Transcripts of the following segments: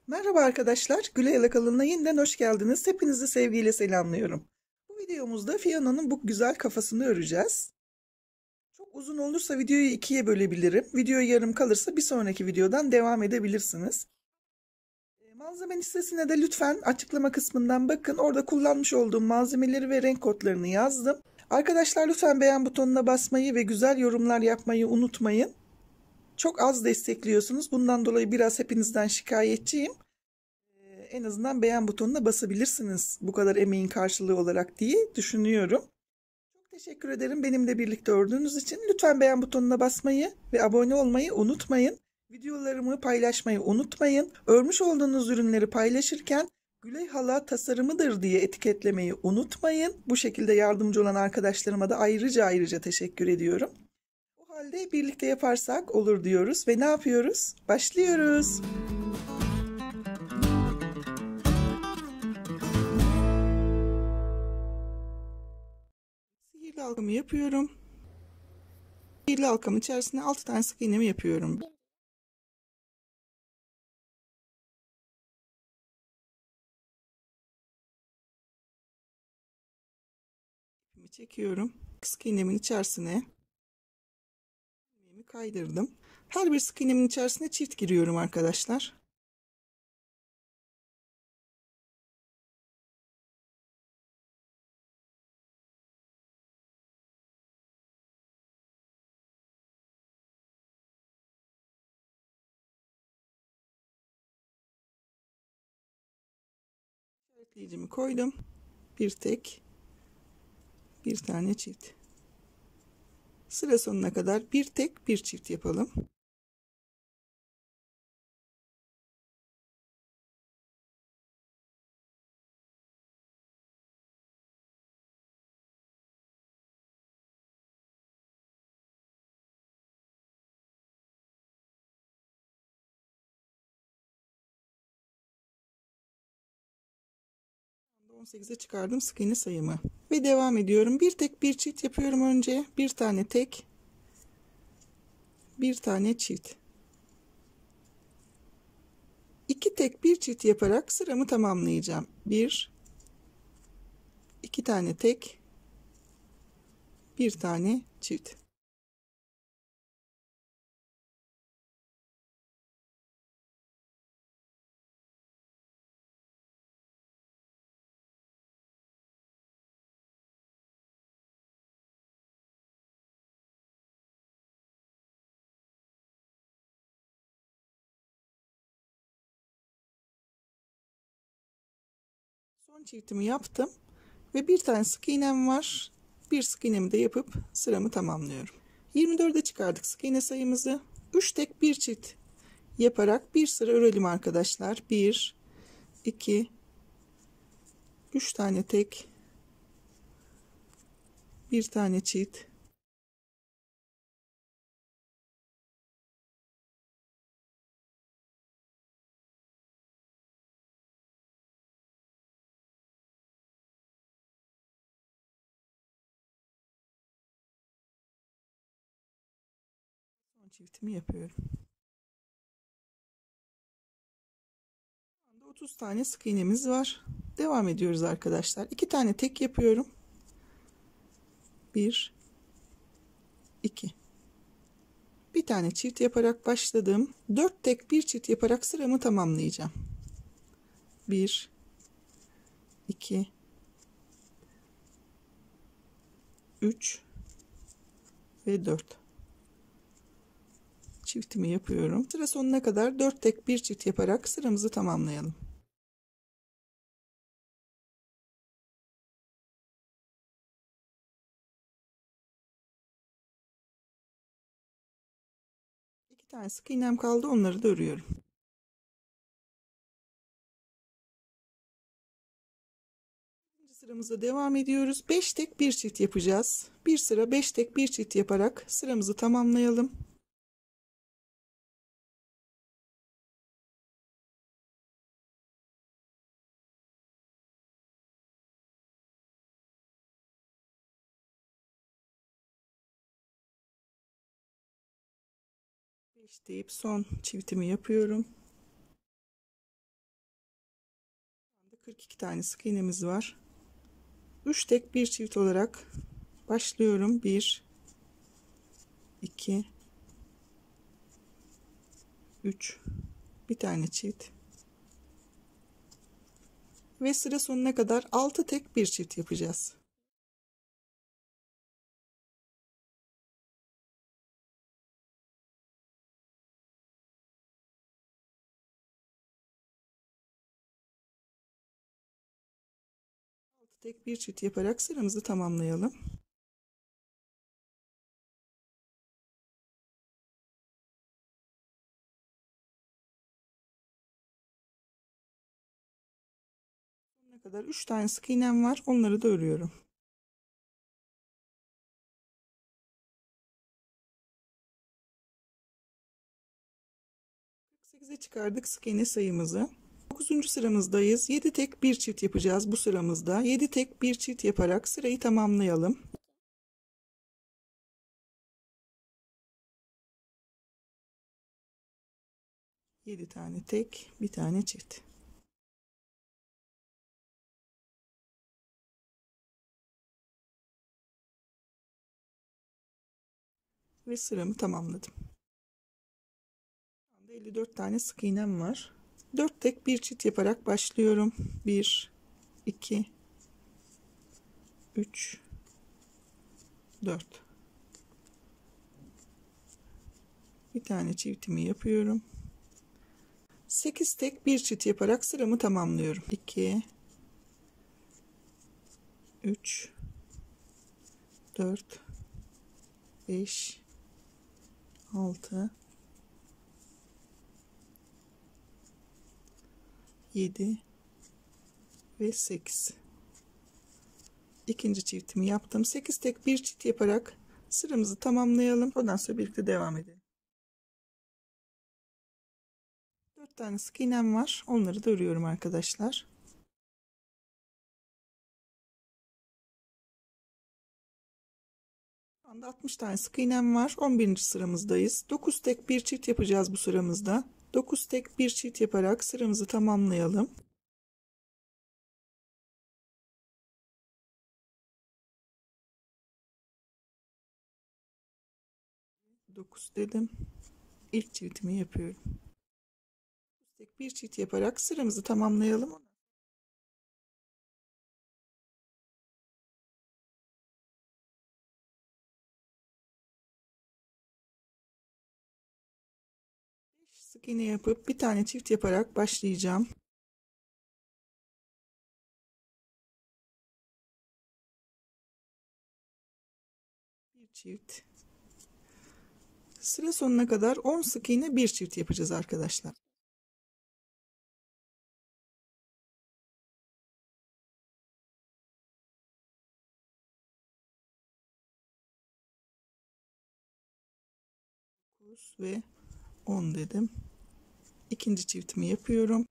Merhaba arkadaşlar, Gülay Alakalın'la yeniden hoş geldiniz. Hepinizi sevgiyle selamlıyorum. Bu videomuzda Fiona'nın bu güzel kafasını öreceğiz. Çok uzun olursa videoyu ikiye bölebilirim. Video yarım kalırsa bir sonraki videodan devam edebilirsiniz. Malzeme listesine de lütfen açıklama kısmından bakın. Orada kullanmış olduğum malzemeleri ve renk kodlarını yazdım. Arkadaşlar lütfen beğen butonuna basmayı ve güzel yorumlar yapmayı unutmayın. Çok az destekliyorsunuz. Bundan dolayı biraz hepinizden şikayetçiyim. En azından beğen butonuna basabilirsiniz bu kadar emeğin karşılığı olarak diye düşünüyorum. Çok teşekkür ederim benimle birlikte ördüğünüz için. Lütfen beğen butonuna basmayı ve abone olmayı unutmayın. Videolarımı paylaşmayı unutmayın. Örmüş olduğunuz ürünleri paylaşırken Gülay Hala tasarımıdır diye etiketlemeyi unutmayın. Bu şekilde yardımcı olan arkadaşlarıma da ayrıca teşekkür ediyorum. O halde birlikte yaparsak olur diyoruz ve ne yapıyoruz? Başlıyoruz. Sihirli halkamı yapıyorum. Sihirli halkamın içerisine 6 tane sık iğnemi yapıyorum. İpimi çekiyorum. Sık iğnemin içerisine ilmeğimi kaydırdım. Her bir sık iğnemin içerisine çift giriyorum arkadaşlar. İşaretleyicimi koydum. Bir tek, bir tane çift. Sıra sonuna kadar bir tek, bir çift yapalım. Şu anda 18'e çıkardım sık iğne sayımı. Ve devam ediyorum. Bir tek, bir çift yapıyorum önce. Bir tane tek, bir tane çift. İki tek, bir çift yaparak sıramı tamamlayacağım. Bir, iki tane tek, bir tane çift. Son çiftimi yaptım ve bir tane sık iğnem var. Bir sık iğnemi de yapıp sıramı tamamlıyorum. 24'e çıkardık sık iğne sayımızı. 3 tek bir çift yaparak bir sıra örelim arkadaşlar. 1, 2, 3 tane tek, bir tane çift. Son çiftimi yapıyorum. Şu anda 30 tane sık iğnemiz var. Devam ediyoruz arkadaşlar. 2 tane tek yapıyorum. 1, 2. Bir tane çift yaparak başladım. 4 tek bir çift yaparak sıramı tamamlayacağım. 1, 2, 3 ve 4. Çiftimi yapıyorum. Sıra sonuna kadar 4 tek bir çift yaparak sıramızı tamamlayalım. İki tane sık iğnem kaldı, onları da örüyorum. İkinci sıramızda devam ediyoruz. 5 tek bir çift yapacağız. Bir sıra 5 tek bir çift yaparak sıramızı tamamlayalım. Beş deyip son çiftimi yapıyorum. 42 tane sık iğnemiz var. 3 tek bir çift olarak başlıyorum. 1 2 3 bir tane çift ve sıra sonuna kadar 6 tek bir çift yapacağız. Tek bir çift yaparak sıramızı tamamlayalım. Sonuna kadar 3 tane sık iğnem var. Onları da örüyorum. Çıkardık sık iğne sayımızı. 9. sıramızdayız. 7 tek bir çift yapacağız bu sıramızda. 7 tek bir çift yaparak sırayı tamamlayalım. Yedi tane tek, bir tane çift. Ve sıramı tamamladım. Şu anda 54 tane sık iğnem var. 4 tek bir çift yaparak başlıyorum. 1 2 3 4. Bir tane çiftimi yapıyorum. 8 tek bir çift yaparak sıramı tamamlıyorum. 2 3 4 5 6 7 ve 8. İkinci çiftimi yaptım. 8 tek bir çift yaparak sıramızı tamamlayalım. Ondan sonra birlikte devam edelim. 4 tane sık iğnem var. Onları da örüyorum arkadaşlar. Şu anda 60 tane sık iğnem var. 11. sıramızdayız. 9 tek bir çift yapacağız bu sıramızda. 9 tek bir çift yaparak sıramızı tamamlayalım. 9 dedim. İlk çiftimi yapıyorum. 9 tek bir çift yaparak sıramızı tamamlayalım. Sık iğne yapıp bir tane çift yaparak başlayacağım. Bir çift. Sıra sonuna kadar 10 sık iğne bir çift yapacağız arkadaşlar. Ve 10 dedim. İkinci çiftimi yapıyorum.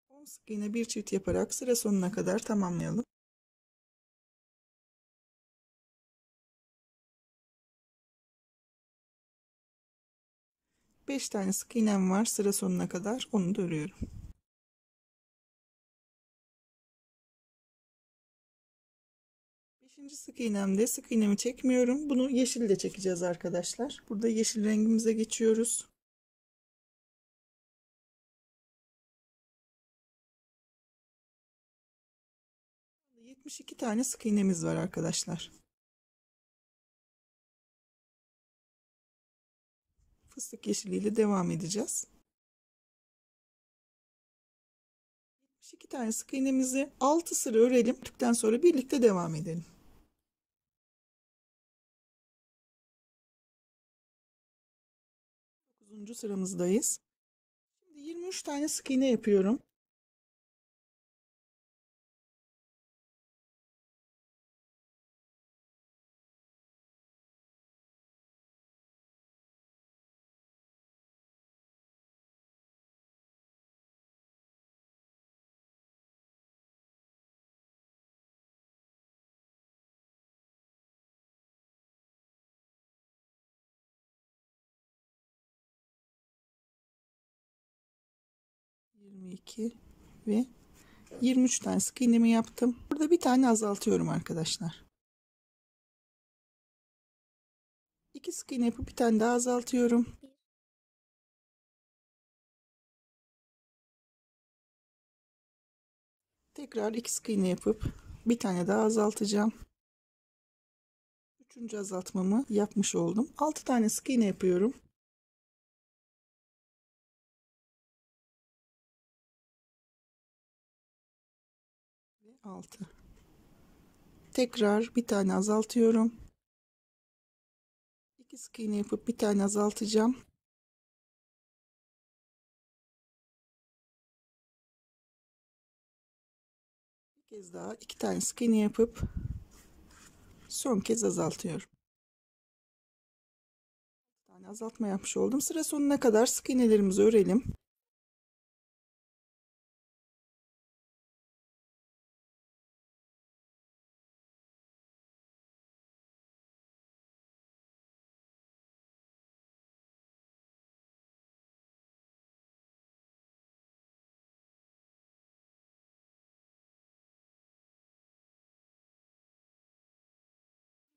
10 sık iğne bir çift yaparak sıra sonuna kadar tamamlayalım. 5 tane sık iğnem var sıra sonuna kadar, onu da örüyorum. Beşinci sık iğnemde sık iğnemi çekmiyorum. Bunu yeşille çekeceğiz arkadaşlar. Burada yeşil rengimize geçiyoruz. 72 tane sık iğnemiz var arkadaşlar. Fıstık yeşiliyle devam edeceğiz. 72 tane sık iğnemizi 6 sıra örelim. Ördükten sonra birlikte devam edelim. 9. sıramızdayız. Şimdi 23 tane sık iğne yapıyorum. ...22 ve 23 tane sık iğnemi yaptım. Burada bir tane azaltıyorum arkadaşlar. 2 sık iğne yapıp bir tane daha azaltıyorum. Tekrar 2 sık iğne yapıp bir tane daha azaltacağım. Üçüncü azaltmamı yapmış oldum. 6 tane sık iğne yapıyorum. Ve 6. Tekrar bir tane azaltıyorum. 2 sık iğne yapıp bir tane azaltacağım. Bir kez daha 2 tane sık iğne yapıp son kez azaltıyorum. Bir tane azaltma yapmış oldum. Sıra sonuna kadar sık iğnelerimizi örelim.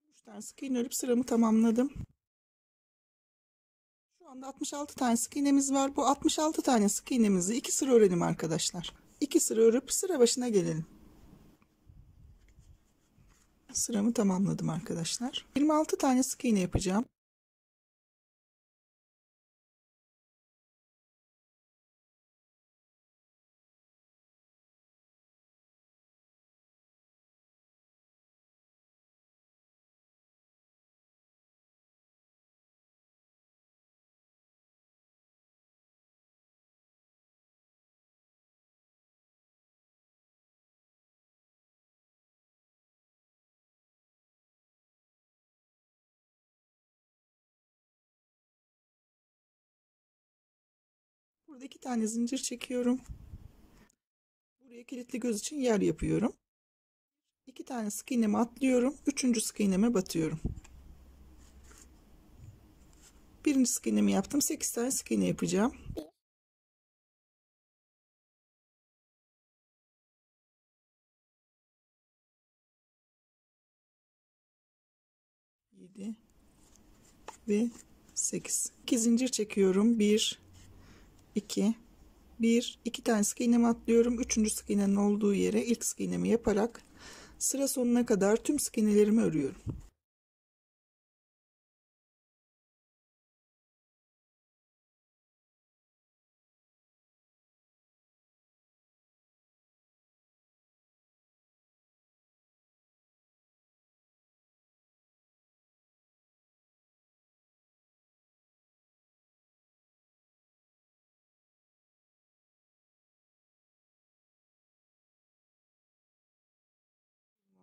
Üç tane sık iğne örüp sıramı tamamladım. Şu anda 66 tane sık iğnemiz var. Bu 66 tane sık iğnemizi 2 sıra örelim arkadaşlar. 2 sıra örüp sıra başına gelelim. Sıramı tamamladım arkadaşlar. 26 tane sık iğne yapacağım. Burada 2 tane zincir çekiyorum. Buraya kilitli göz için yer yapıyorum. 2 tane sık iğnemi atlıyorum. 3. sık iğneme batıyorum. Birinci sık iğnemi yaptım. 8 tane sık iğne yapacağım. Yedi ve 8. 2 zincir çekiyorum. 1, 2, 1, 2 tane sık iğnemi atlıyorum. 3. sık iğnenin olduğu yere ilk sık iğnemi yaparak sıra sonuna kadar tüm sık iğnelerimi örüyorum.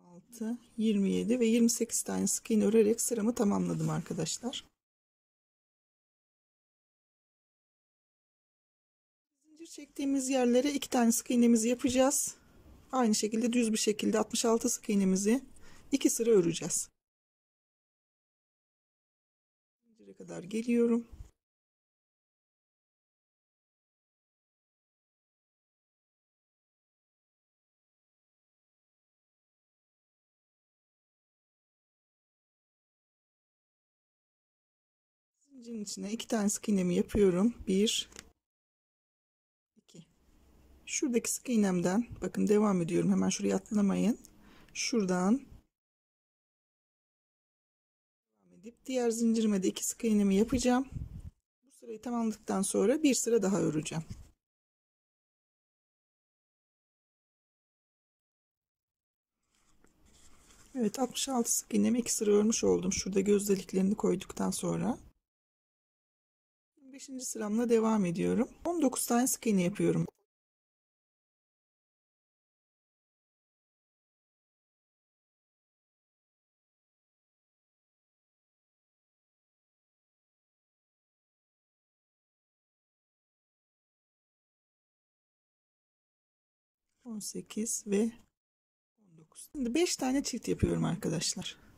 Altı, 27 ve 28 tane sık iğne örerek sıramı tamamladım arkadaşlar. Zincir çektiğimiz yerlere 2 tane sık iğnemizi yapacağız. Aynı şekilde düz bir şekilde 66 sık iğnemizi 2 sıra öreceğiz. Zincire kadar geliyorum. Zincirin içine 2 tane sık iğnemi yapıyorum. 1, 2. Şuradaki sık iğnemden bakın devam ediyorum. Hemen şuraya atlamayın. Şuradan devam edip diğer zincirime de 2 sık iğnemi yapacağım. Bu sırayı tamamladıktan sonra bir sıra daha öreceğim. Evet, 66 sık iğnemi 2 sıra örmüş oldum. Şurada göz deliklerini koyduktan sonra. 5. sıramla devam ediyorum. 19 tane sık iğne yapıyorum. On sekiz ve 19. Şimdi 5 tane çift yapıyorum arkadaşlar.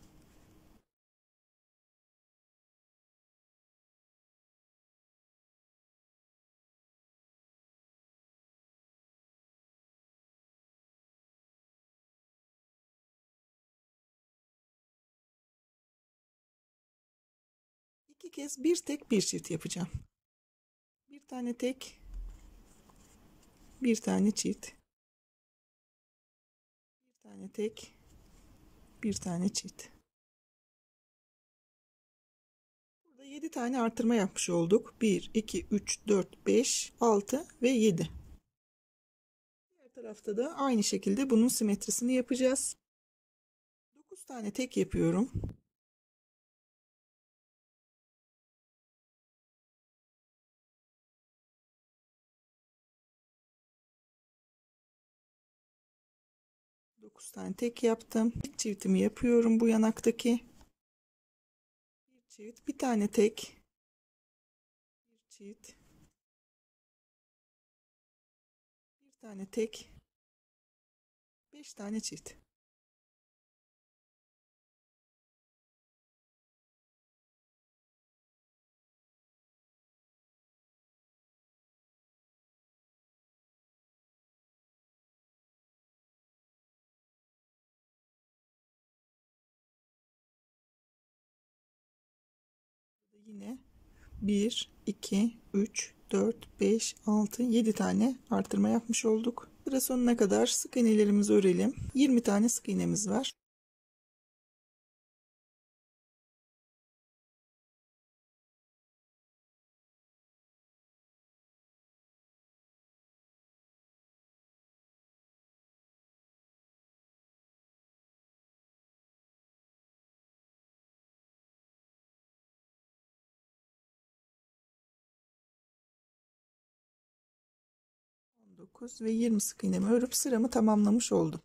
2 kez bir tek bir çift yapacağım. Bir tane tek, bir tane çift. Bir tane tek, bir tane çift. Burada 7 tane artırma yapmış olduk. 1, 2, 3, 4, 5, 6 ve 7. Diğer tarafta da aynı şekilde bunun simetrisini yapacağız. 9 tane tek yapıyorum. 9 tane tek yaptım. İlk çiftimi yapıyorum bu yanaktaki. Bir çift, bir tane tek, bir çift, bir tane tek, 5 tane çift. Yine 1, 2, 3, 4, 5, 6, 7 tane artırma yapmış olduk. Sıra sonuna kadar sık iğnelerimizi örelim. 20 tane sık iğnemiz var. Dokuz ve 20 sık iğnemi örüp sıramı tamamlamış oldum.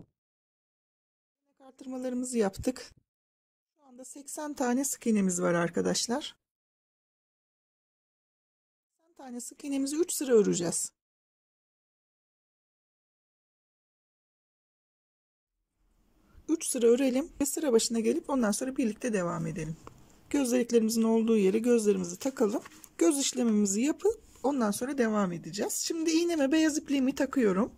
Artırmalarımızı yaptık. Şu anda 80 tane sık iğnemiz var arkadaşlar. 80 tane sık iğnemizi 3 sıra öreceğiz. 3 sıra örelim ve sıra başına gelip ondan sonra birlikte devam edelim. Göz deliklerimizin olduğu yere gözlerimizi takalım. Göz işlemimizi yapıp ondan sonra devam edeceğiz. Şimdi iğneme beyaz ipliğimi takıyorum.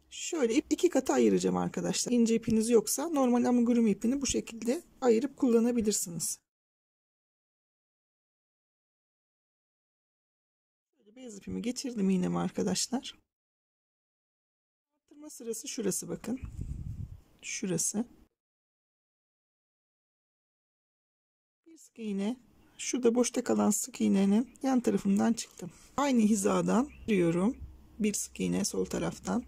Şöyle iki kata ayıracağım arkadaşlar. İnce ipiniz yoksa normal amigurumi ipini bu şekilde ayırıp kullanabilirsiniz. Şöyle beyaz ipimi geçirdim iğneme arkadaşlar. Artırma sırası şurası bakın. Şurası. Bir sık iğne. Şurada boşta kalan sık iğnenin yan tarafından çıktım. Aynı hizadan giriyorum. Bir sık iğne sol taraftan.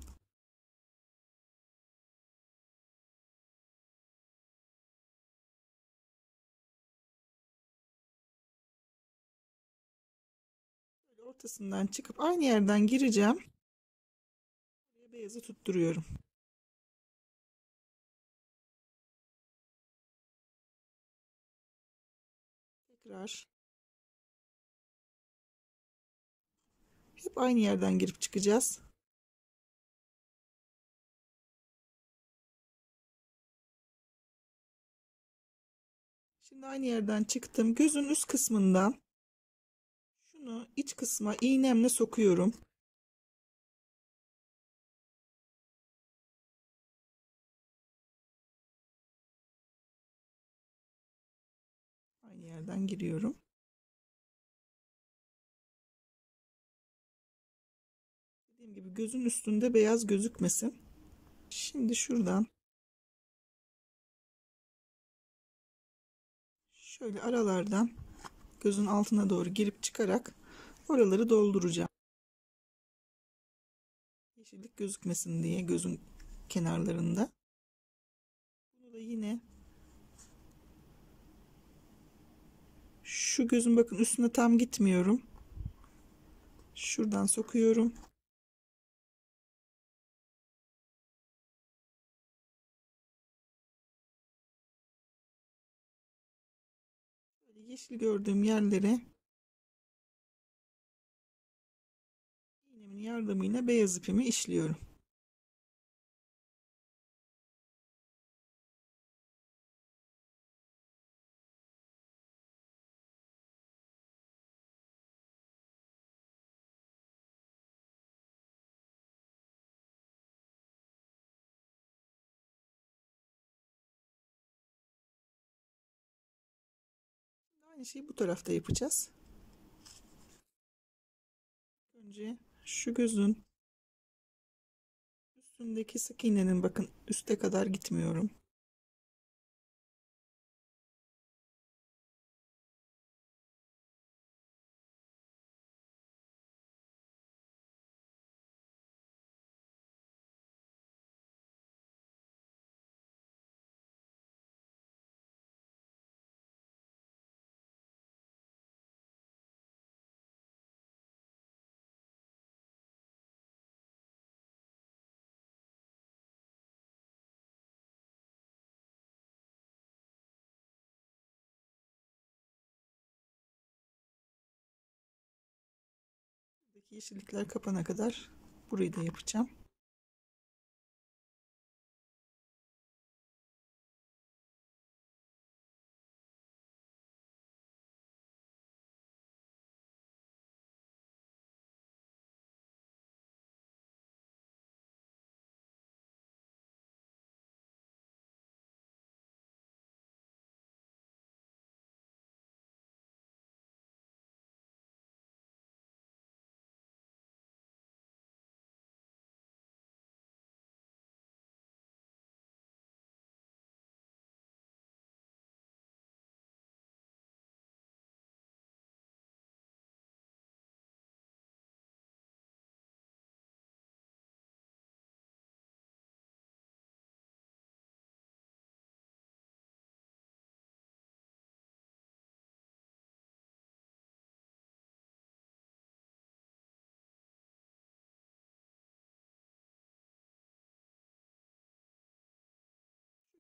Böyle ortasından çıkıp aynı yerden gireceğim. Buraya beyazı tutturuyorum. Tekrar. Hep aynı yerden girip çıkacağız. Şimdi aynı yerden çıktım. Gözün üst kısmından şunu iç kısma iğnemle sokuyorum. Aynı yerden giriyorum. Dediğim gibi gözün üstünde beyaz gözükmesin. Şimdi şuradan şöyle aralardan gözün altına doğru girip çıkarak oraları dolduracağım. Yeşillik gözükmesin diye gözün kenarlarında. Bunu da yine şu gözün bakın üstüne tam gitmiyorum. Şuradan sokuyorum. Böyle yeşil gördüğüm yerlere iğnemin yardımıyla beyaz ipimi işliyorum. Aynı şeyi bu tarafta yapacağız. Önce şu gözün üstündeki sık iğnenin, bakın üste kadar gitmiyorum. Buradaki yeşillikler kapana kadar burayı da yapacağım.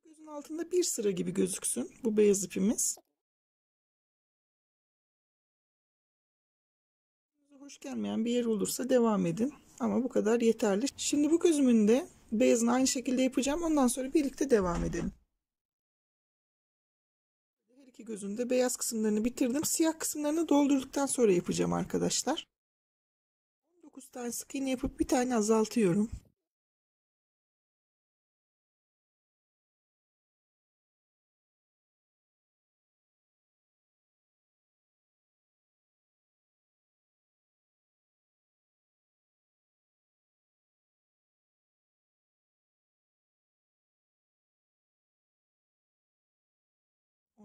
Şu gözün altında bir sıra gibi gözüksün bu beyaz ipimiz. Hoş gelmeyen bir yer olursa devam edin. Ama bu kadar yeterli. Şimdi bu gözümün de beyazını aynı şekilde yapacağım. Ondan sonra birlikte devam edelim. Her iki gözün de beyaz kısımlarını bitirdim. Siyah kısımlarını doldurduktan sonra yapacağım arkadaşlar. 19 tane sık iğne yapıp bir tane azaltıyorum.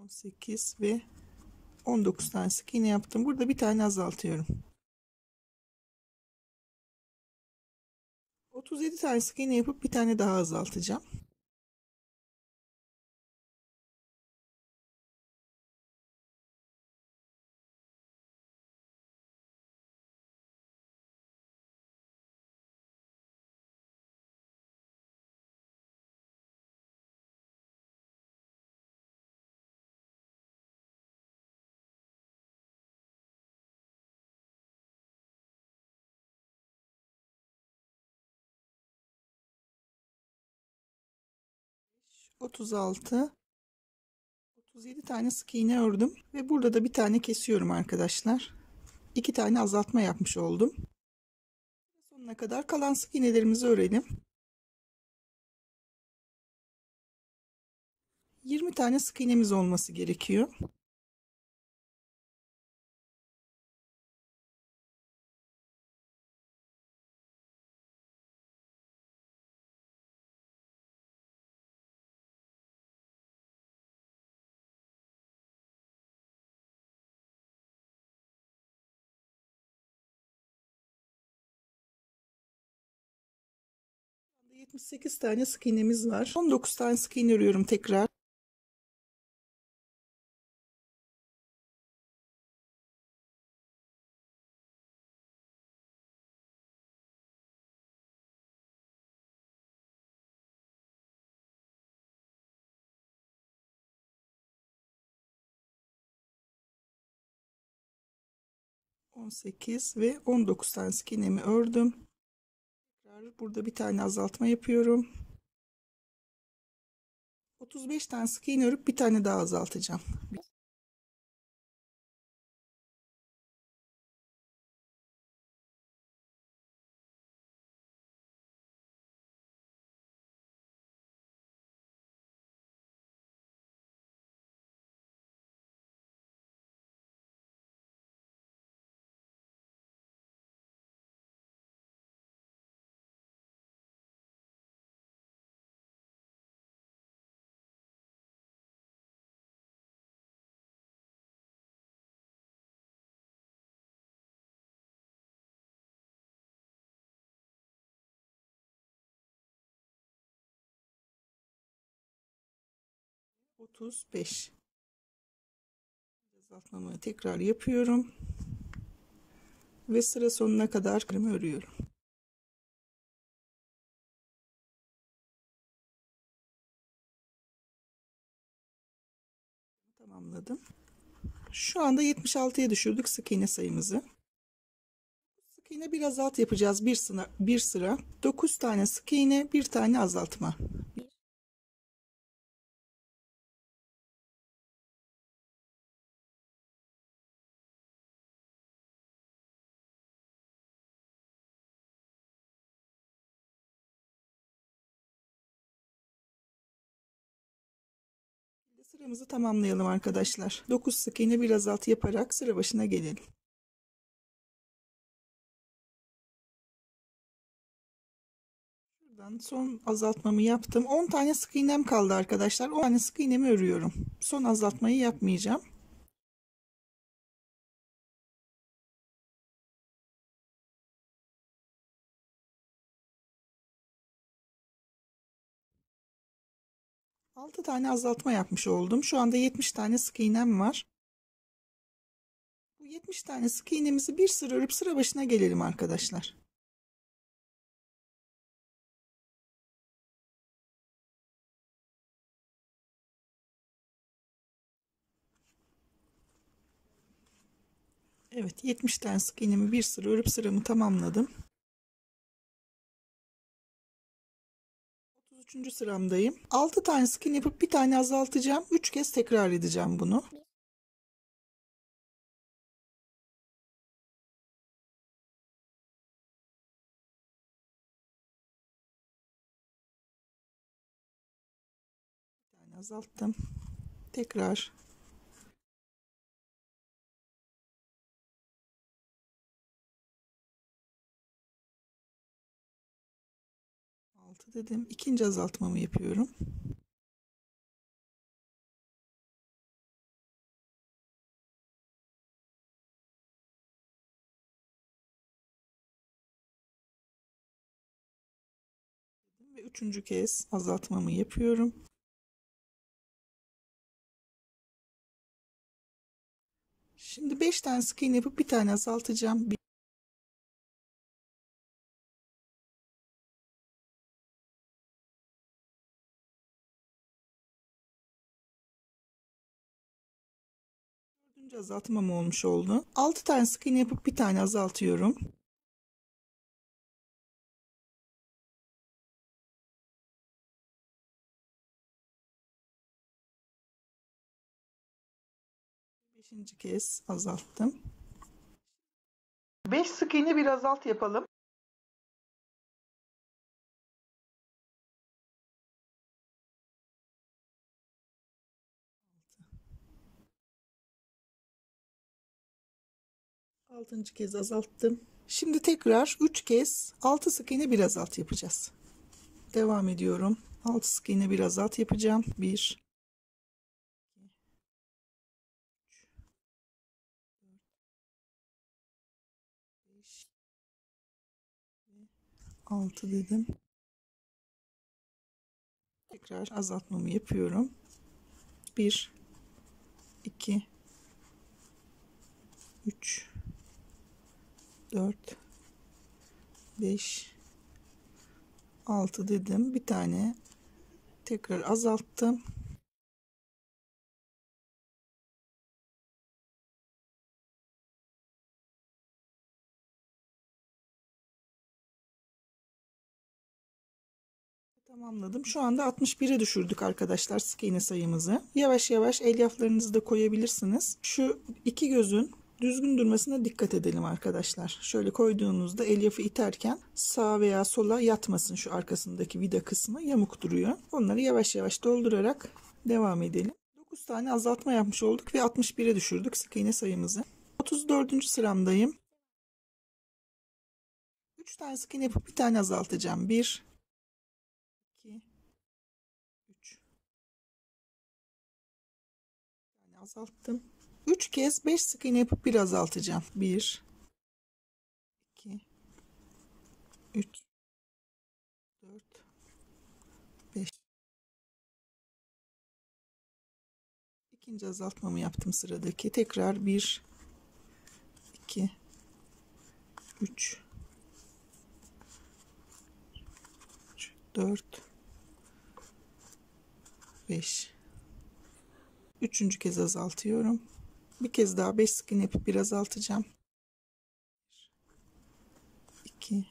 On sekiz ve 19 tane sık iğne yaptım. Burada bir tane azaltıyorum. 37 tane sık iğne yapıp bir tane daha azaltacağım. Otuz altı, 37 tane sık iğne ördüm ve burada da bir tane kesiyorum arkadaşlar. 2 tane azaltma yapmış oldum. Sonuna kadar kalan sık iğnelerimizi örelim. 20 tane sık iğnemiz olması gerekiyor. Şu anda 78 tane sık iğnemiz var. 19 tane sık iğne örüyorum tekrar. On sekiz ve 19 tane sık iğnemi ördüm. Tekrar burada bir tane azaltma yapıyorum. 35 tane sık iğne örüp bir tane daha azaltacağım. 35. Azaltmamı tekrar yapıyorum ve sıra sonuna kadar örüyorum. Tamamladım. Şu anda 76'ya düşürdük sık iğne sayımızı. Sık iğne bir azalt yapacağız bir sıra. 9 tane sık iğne, bir tane azaltma. Sıramızı tamamlayalım arkadaşlar. 9 sık iğne bir azalt yaparak sıra başına gelelim. Şuradan son azaltmamı yaptım. 10 tane sık iğnem kaldı arkadaşlar. 10 tane sık iğnemi örüyorum. Son azaltmayı yapmayacağım. Altı tane azaltma yapmış oldum. Şu anda 70 tane sık iğnem var. Bu 70 tane sık iğnemizi bir sıra örüp sıra başına gelelim arkadaşlar. Evet, 70 tane sık iğnemi bir sıra örüp sıramı tamamladım. 33. sıramdayım. 6 tane sık iğne yapıp bir tane azaltacağım. 3 kez tekrar edeceğim bunu. Bir tane azalttım. Tekrar. Altı dedim. İkinci azaltmamı yapıyorum. Ve üçüncü kez azaltmamı yapıyorum. Şimdi 5 tane sık iğne yapıp bir tane azaltacağım. Dördüncü azaltmam olmuş oldu. 6 tane sık iğne yapıp bir tane azaltıyorum. Beşinci kez azalttım. 5 sık iğne bir azalt yapalım. Altıncı kez azalttım. Şimdi tekrar 3 kez 6 sık iğne bir azalt yapacağız. Devam ediyorum. 6 sık iğne bir azalt yapacağım. 1 5 6 dedim. Tekrar azaltmamı yapıyorum. 1 2 3 4 5 6 dedim. Bir tane tekrar azalttım. Tamamladım. Şu anda 61'e düşürdük arkadaşlar sık iğne sayımızı. Yavaş yavaş elyaflarınızı da koyabilirsiniz. Şu iki gözün düzgün durmasına dikkat edelim arkadaşlar. Şöyle koyduğunuzda elyafı iterken sağa veya sola yatmasın, şu arkasındaki vida kısmı yamuk duruyor. Onları yavaş yavaş doldurarak devam edelim. 9 tane azaltma yapmış olduk ve 61'e düşürdük sık iğne sayımızı. 34. sıramdayım. 3 tane sık iğne yapıp bir tane azaltacağım. 1 2 3 tane azalttım. 3 kez 5 sık iğne yapıp bir azaltacağım. 1 2 3 4 5 İkinci azaltmamı yaptım sıradaki. Tekrar 1, 2, 3, 4, 5. Üçüncü kez azaltıyorum. Bir kez daha 5 sık iğne yapıp bir azaltacağım. 2,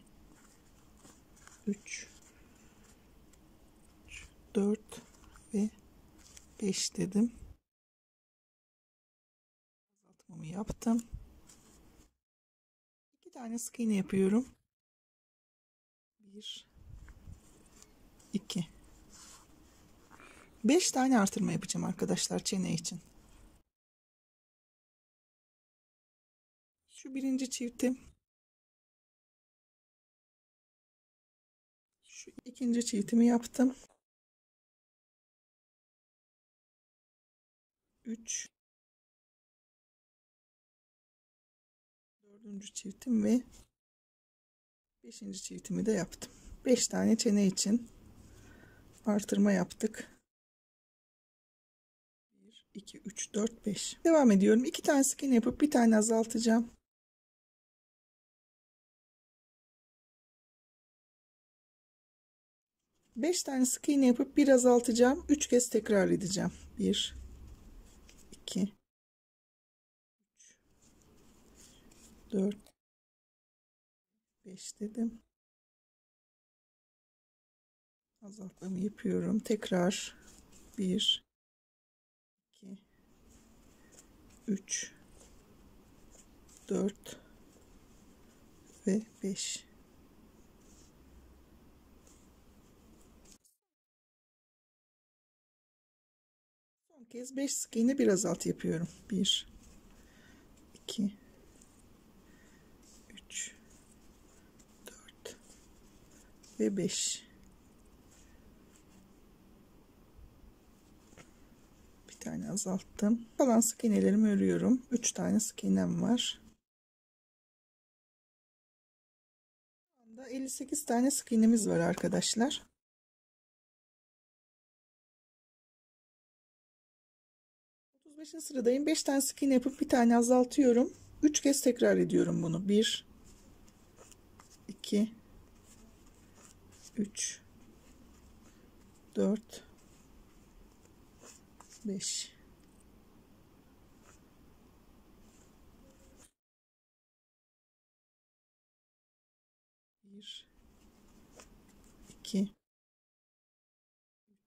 3, 4 ve 5 dedim. Azaltmamı yaptım. 2 tane sık iğne yapıyorum. 1, 2. 5 tane artırma yapacağım arkadaşlar çene için. Şu birinci çiftim. Şu ikinci çiftimi yaptım. 3, dördüncü çiftim ve beşinci çiftimi de yaptım. 5 tane çene için artırma yaptık. 1, 2, 3, 4, 5. Devam ediyorum. 2 tane sık iğne yapıp bir tane azaltacağım. 5 tane sık iğne yapıp bir azaltacağım. 3 kez tekrar edeceğim. 1, 2, 3, 4, 5 dedim. Azaltmamı yapıyorum. Tekrar 1, 2, 3, 4 ve 5. Son kez 5 sık iğne bir azalt yapıyorum. 1, 2, 3, 4 ve 5. Bir tane azalttım. Kalan sık iğnelerimi örüyorum. 3 tane sık iğnem var. Şu anda 58 tane sık iğnemiz var arkadaşlar. 35. sıradayım. 5 tane sık iğne yapıp bir tane azaltıyorum. 3 kez tekrar ediyorum bunu. 1, 2, 3, 4, 5. Bir, 2,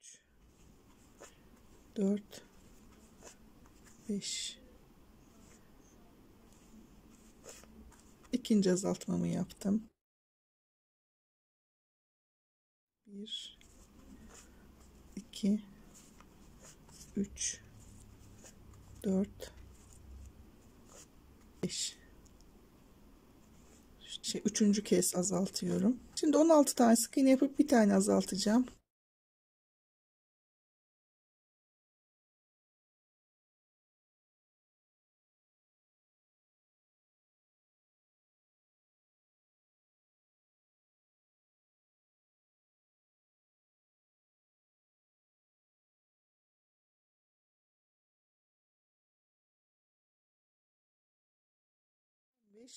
3, 4, 5. İkinci azaltmamı yaptım. 1, 2, 3, 4, 5. Üçüncü kez azaltıyorum. Şimdi 16 tane sık iğne yapıp bir tane azaltacağım.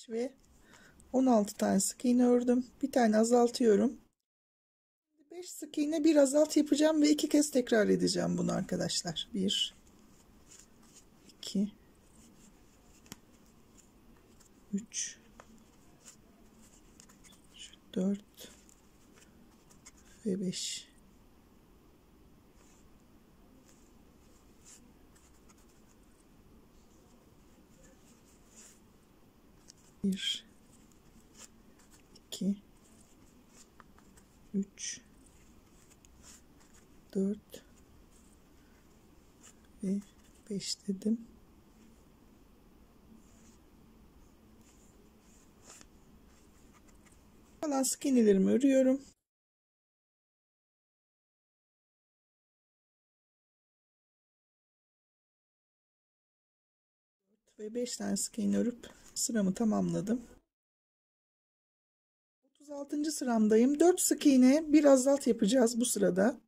Ve 16 tane sık iğne ördüm. Bir tane azaltıyorum. 5 sık iğne bir azalt yapacağım ve 2 kez tekrar edeceğim bunu arkadaşlar. 1, 2, 3, 4 ve 5. Bir, 2, 3, 4 ve 5 dedim. Kalan sık iğnelerimi örüyorum. Ve 5 tane sık iğne örüp sıramı tamamladım. 36. sıramdayım. 4 sık iğne bir azalt yapacağız bu sırada.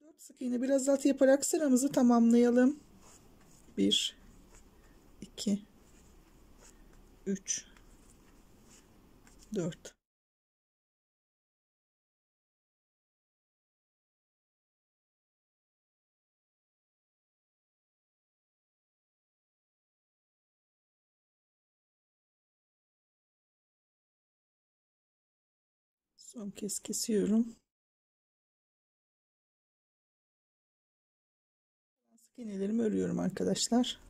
4 sık iğne bir azalt yaparak sıramızı tamamlayalım. 1, 2, 3, 4. Son kez kesiyorum. Sık iğnelerimi örüyorum arkadaşlar.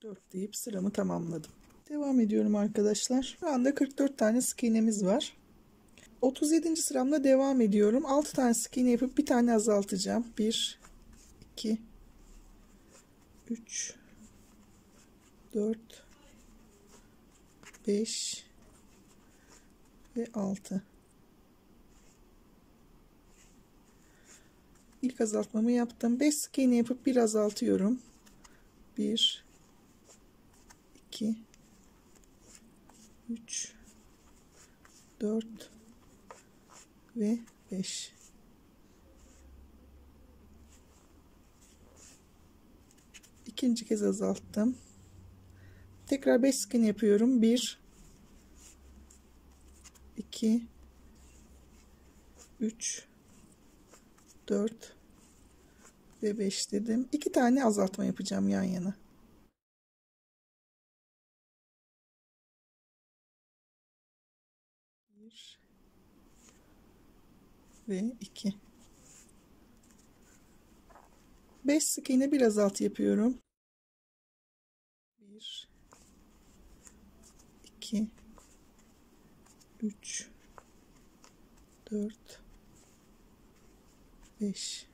4 deyip sıramı tamamladım. Devam ediyorum arkadaşlar. Şu anda 44 tane sık iğnemiz var. 37. sıramda devam ediyorum. 6 tane sık iğne yapıp bir tane azaltacağım. 1, 2, 3, 4, 5 ve 6. İlk azaltmamı yaptım. 5 sık iğne yapıp bir azaltıyorum. 1, 2, 3, 4 ve 5. İkinci kez azalttım. Tekrar 5 sık iğne yapıyorum. 1, 2, 3, 4 ve 5 dedim. 2 tane azaltma yapacağım yan yana. 1 ve 2. 5 sık iğne bir azaltı yapıyorum. 1, 2, 3, 4, 5.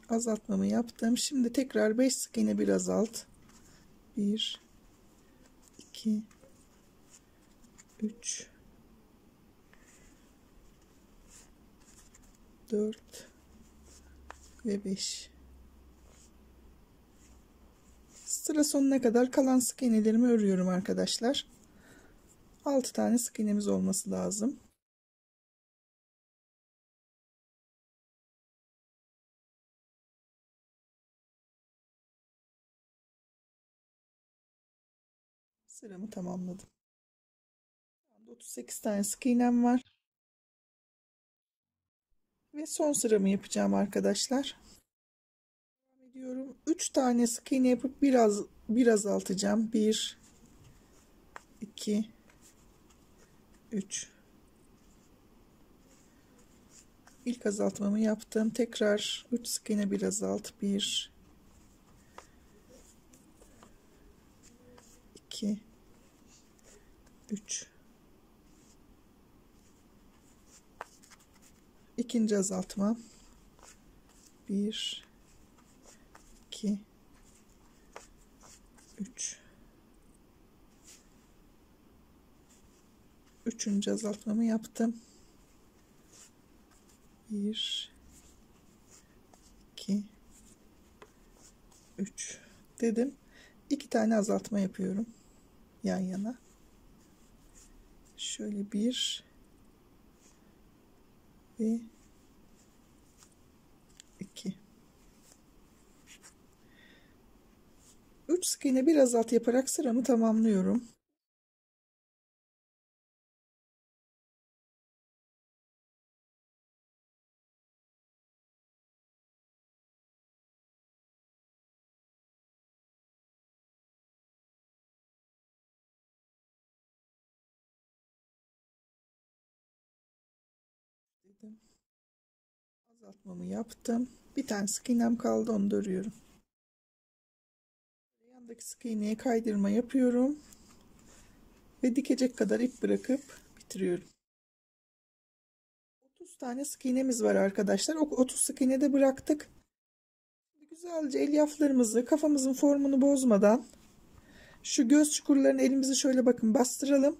Azaltmamı yaptım. Şimdi tekrar 5 sık iğne bir azalt. 1, 2, 3, 4 ve 5. Sıra sonuna kadar kalan sık iğnelerimi örüyorum arkadaşlar. 6 tane sık iğnemiz olması lazım. Sıramı tamamladım. 38 tane sık iğnem var. Ve son sıramı yapacağım arkadaşlar. Devam ediyorum. 3 tane sık iğne yapıp bir azaltacağım. 1, 2, 3. İlk azaltmamı yaptım. Tekrar 3 sık iğne bir azalt. 1, 2, 3. İkinci azaltma. 1, 2, 3. Üçüncü azaltmamı yaptım. 1, 2, 3 dedim. 2 tane azaltma yapıyorum yan yana. Şöyle 1 ve 2. 3 sık iğne bir azaltı yaparak sıramı tamamlıyorum. Dedim. Azaltmamı yaptım. Bir tane sık iğnem kaldı, onu da örüyorum. Yandaki sık iğneye kaydırma yapıyorum ve dikecek kadar ip bırakıp bitiriyorum. 30 tane sık iğnemiz var arkadaşlar. O 30 sık iğne de bıraktık. Güzelce elyaflarımızı, kafamızın formunu bozmadan şu göz çukurlarını elimizi şöyle bakın bastıralım.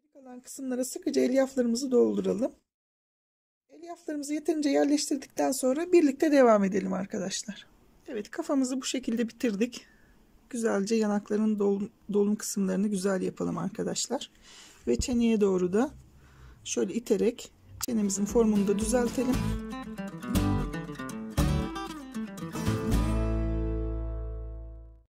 Geri kalan kısımlara sıkıca elyaflarımızı dolduralım. Elyaflarımızı yeterince yerleştirdikten sonra birlikte devam edelim arkadaşlar. Evet, kafamızı bu şekilde bitirdik. güzelce yanakların dolum kısımlarını güzel yapalım arkadaşlar. Ve çeneye doğru da şöyle iterek çenemizin formunu da düzeltelim.